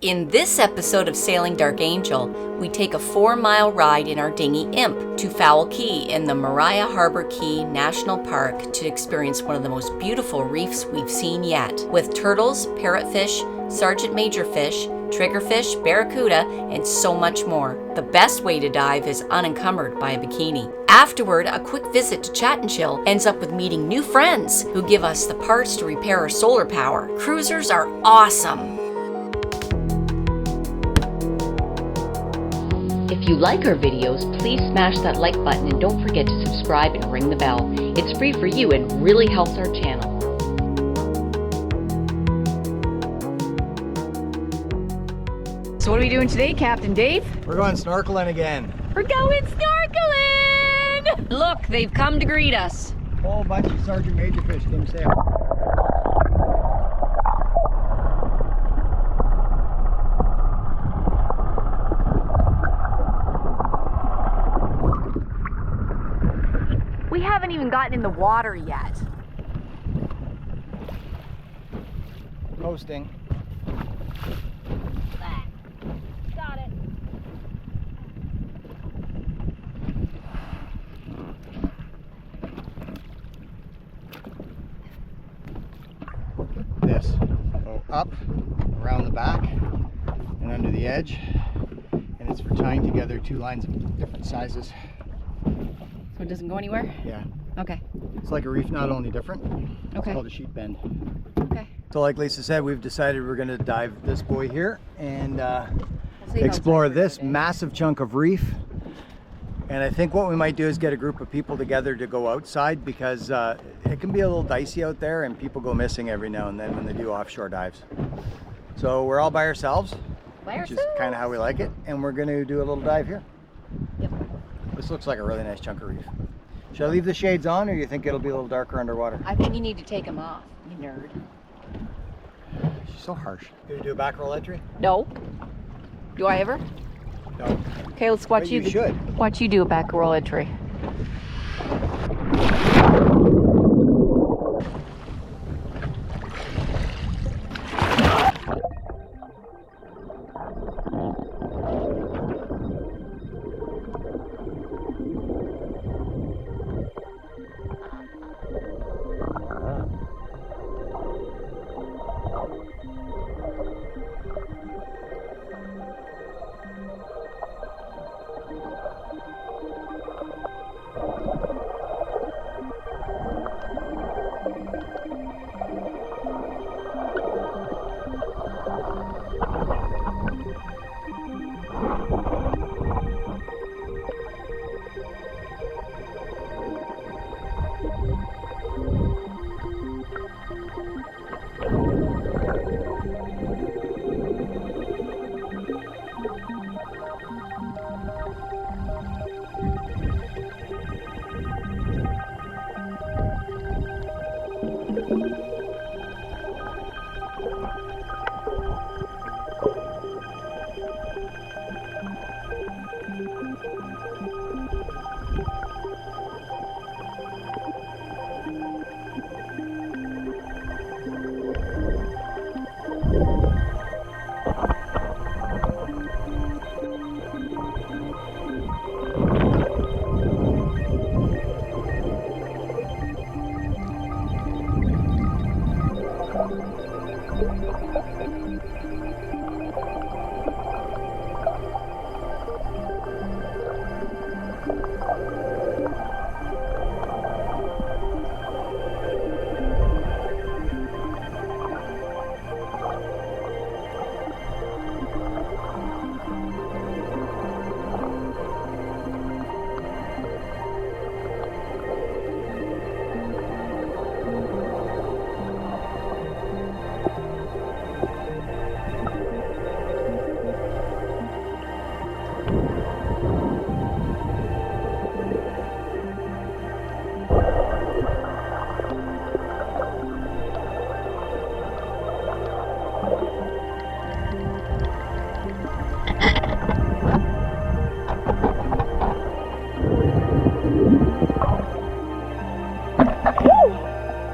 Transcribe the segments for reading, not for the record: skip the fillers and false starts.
In this episode of Sailing Dark Angel, we take a 4-mile ride in our dinghy Imp to Foul Cay in the Moriah Harbour Cay National Park to experience one of the most beautiful reefs we've seen yet, with turtles, parrotfish, Sargeant Major fish, Triggerfish, Barracuda, and so much more. The best way to dive is unencumbered by a bikini. Afterward, a quick visit to Chat and Chill ends up with meeting new friends who give us the parts to repair our solar power. Cruisers are awesome! If you like our videos, please smash that like button and don't forget to subscribe and ring the bell. It's free for you and really helps our channel. So what are we doing today, Captain Dave? We're going snorkeling again. We're going snorkeling! Look, they've come to greet us. A whole bunch of Sargeant Major fish came sail. We haven't even gotten in the water yet. Roasting. Got it. This. Go up, around the back, and under the edge. And it's for tying together two lines of different sizes. So it doesn't go anywhere? Yeah. Okay. It's like a reef, not only different. It's Okay. called a sheet bend. Okay. So like Lisa said, we've decided we're going to dive this boy here and We'll save explore outside for this today. massive chunk of reef. And I think what we might do is get a group of people together to go outside because it can be a little dicey out there and people go missing every now and then when they do offshore dives. So we're all by ourselves, which is kind of how we like it. And we're going to do a little dive here. Yep. This looks like a really nice chunk of reef. Should I leave the shades on or do you think it'll be a little darker underwater? I think you need to take them off, you nerd. She's so harsh. You gonna do a back roll entry? No. Do I ever? No. Okay, let's watch But you should. Watch you do a back roll entry.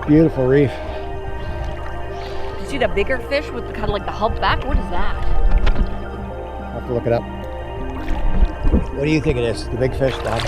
Beautiful reef. You see the bigger fish with kind of like the hump back? What is that? have to look it up. What do you think it is? The big fish, dog?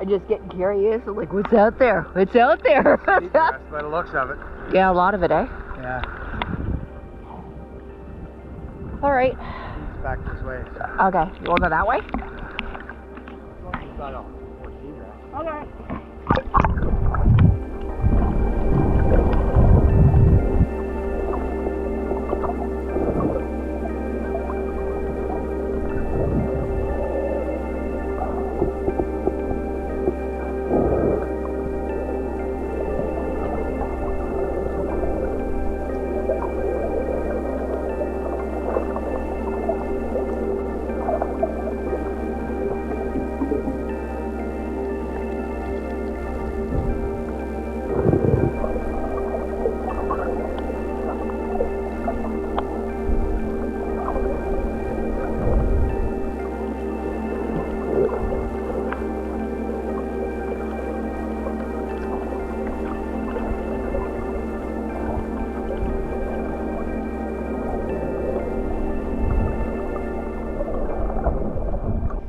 Just getting curious, like, what's out there? What's out there? Seagrass by the looks of it. Yeah, a lot of it, eh? Yeah. All right. It's back this way. Okay, you want to go that way? We've got all more seagrass. Okay.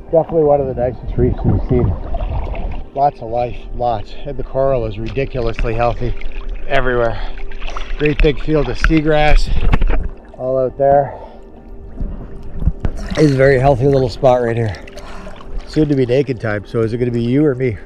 Definitely one of the nicest reefs we've seen. Lots of life, lots. And the coral is ridiculously healthy everywhere. Great big field of seagrass all out there. It's a very healthy little spot right here. Soon to be naked time, so is it going to be you or me?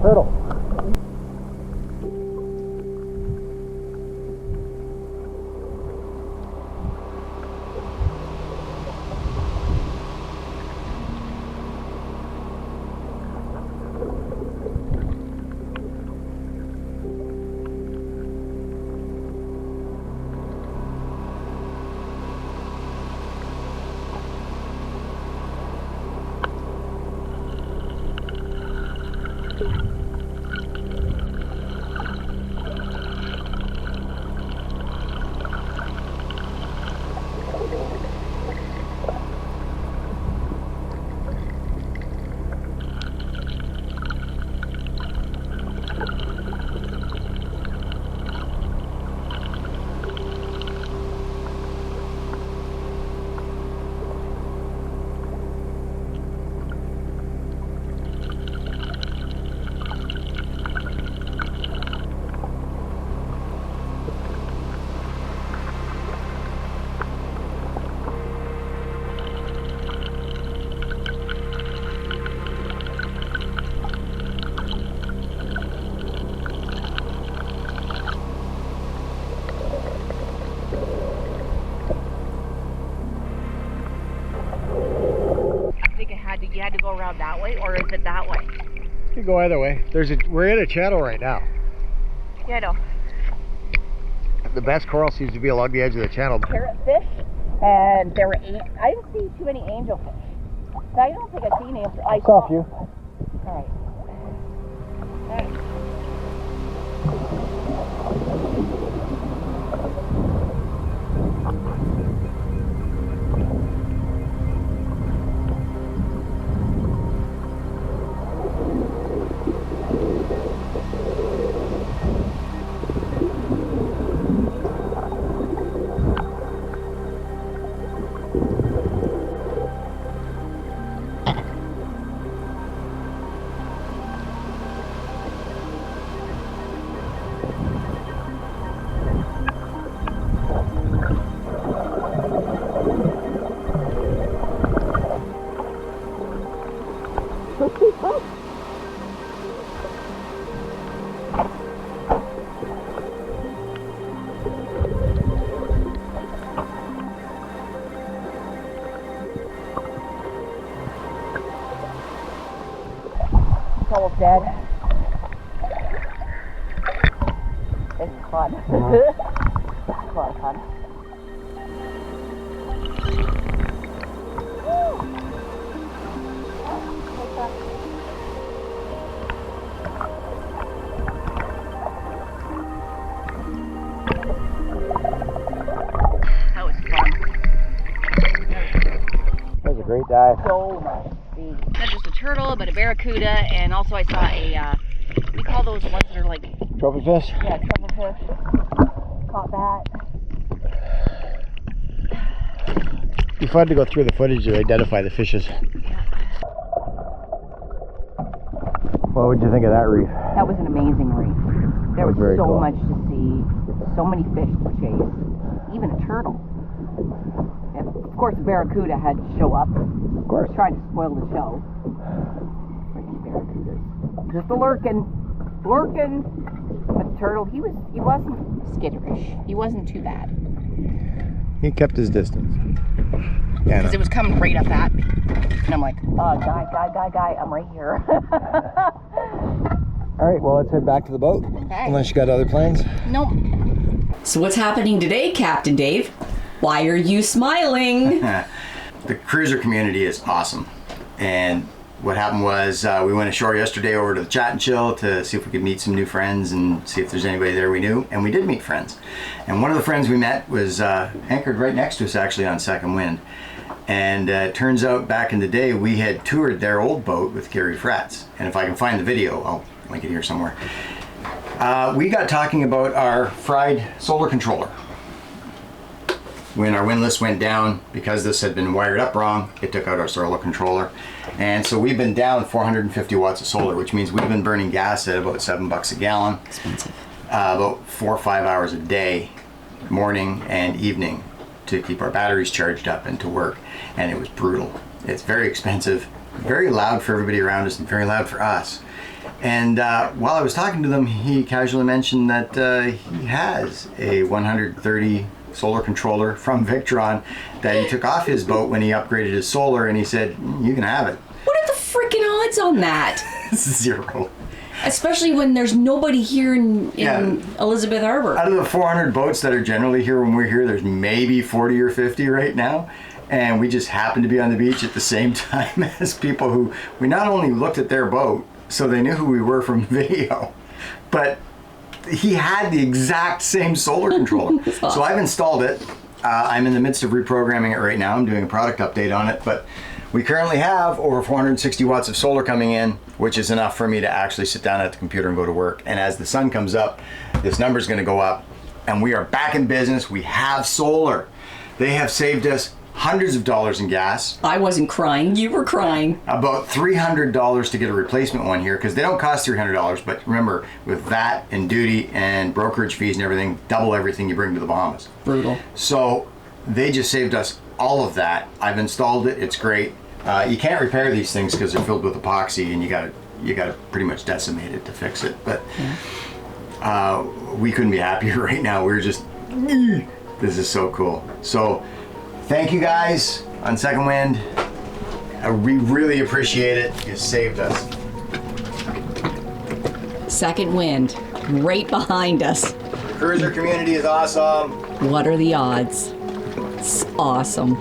Turtle. You had to go around that way, or is it that way? You can go either way. We're in a channel right now. Yeah, I know. The best coral seems to be along the edge of the channel. Parrotfish, and there were I didn't see too many angelfish. I don't think I've seen angelfish. I saw a few. All right. It's almost dead. This is fun. It's a lot of fun. That was fun. That was a great dive. So much speed. Not just a turtle, but a barracuda, and also I saw a, we call those ones that are like... Trophy fish? Yeah, triggerfish. Caught that. It'd be fun to go through the footage to identify the fishes. Yeah. What would you think of that reef? That was an amazing reef. There was very so cool. much to see, so many fish to chase, even a turtle. And of course, the barracuda had to show up. Of course. Tried to spoil the show. Freaking barracudas. Just a lurking. But the turtle, he wasn't skitterish. He wasn't too bad. He kept his distance. Yeah. Because it was coming right up at me. And I'm like, guy, I'm right here. All right, well, let's head back to the boat. Okay. Unless you got other plans. Nope. So what's happening today, Captain Dave? Why are you smiling? The cruiser community is awesome. And what happened was we went ashore yesterday over to the Chat and Chill to see if we could meet some new friends and see if there's anybody there we knew. And we did meet friends. And one of the friends we met was anchored right next to us actually on Second Wind. And it turns out back in the day we had toured their old boat with Gary Fratz. And if I can find the video, I'll link it here somewhere. We got talking about our fried solar controller. When our windlass went down, because this had been wired up wrong, it took out our solar controller. And so we've been down 450 watts of solar, which means we've been burning gas at about $7 a gallon. Expensive. About 4 or 5 hours a day, morning and evening, to keep our batteries charged up and to work. And it was brutal. It's very expensive, very loud for everybody around us and very loud for us. And while I was talking to them, he casually mentioned that he has a 130 solar controller from Victron that he took off his boat when he upgraded his solar, and he said, you can have it. What are the freaking odds on that? 0. Especially when there's nobody here in Elizabeth Harbour. Out of the 400 boats that are generally here when we're here, there's maybe 40 or 50 right now. And we just happened to be on the beach at the same time as people who, we not only looked at their boat, so they knew who we were from video, but he had the exact same solar controller. Awesome. So I've installed it. I'm in the midst of reprogramming it right now. I'm doing a product update on it, but we currently have over 460 watts of solar coming in, which is enough for me to actually sit down at the computer and go to work. And as the sun comes up, this number is going to go up, and we are back in business. We have solar. They have saved us hundreds of dollars in gas. I wasn't crying. You were crying. About $300 to get a replacement one here, because they don't cost $300, but remember, with VAT and duty and brokerage fees and everything, double everything you bring to the Bahamas. Brutal. So they just saved us all of that. I've installed it. It's great. You can't repair these things because they're filled with epoxy, and you got to pretty much decimate it to fix it. But we couldn't be happier right now. We're just, this is so cool. So thank you guys on Second Wind. We really appreciate it. You saved us. Second Wind, right behind us. The cruiser community is awesome. What are the odds? It's awesome.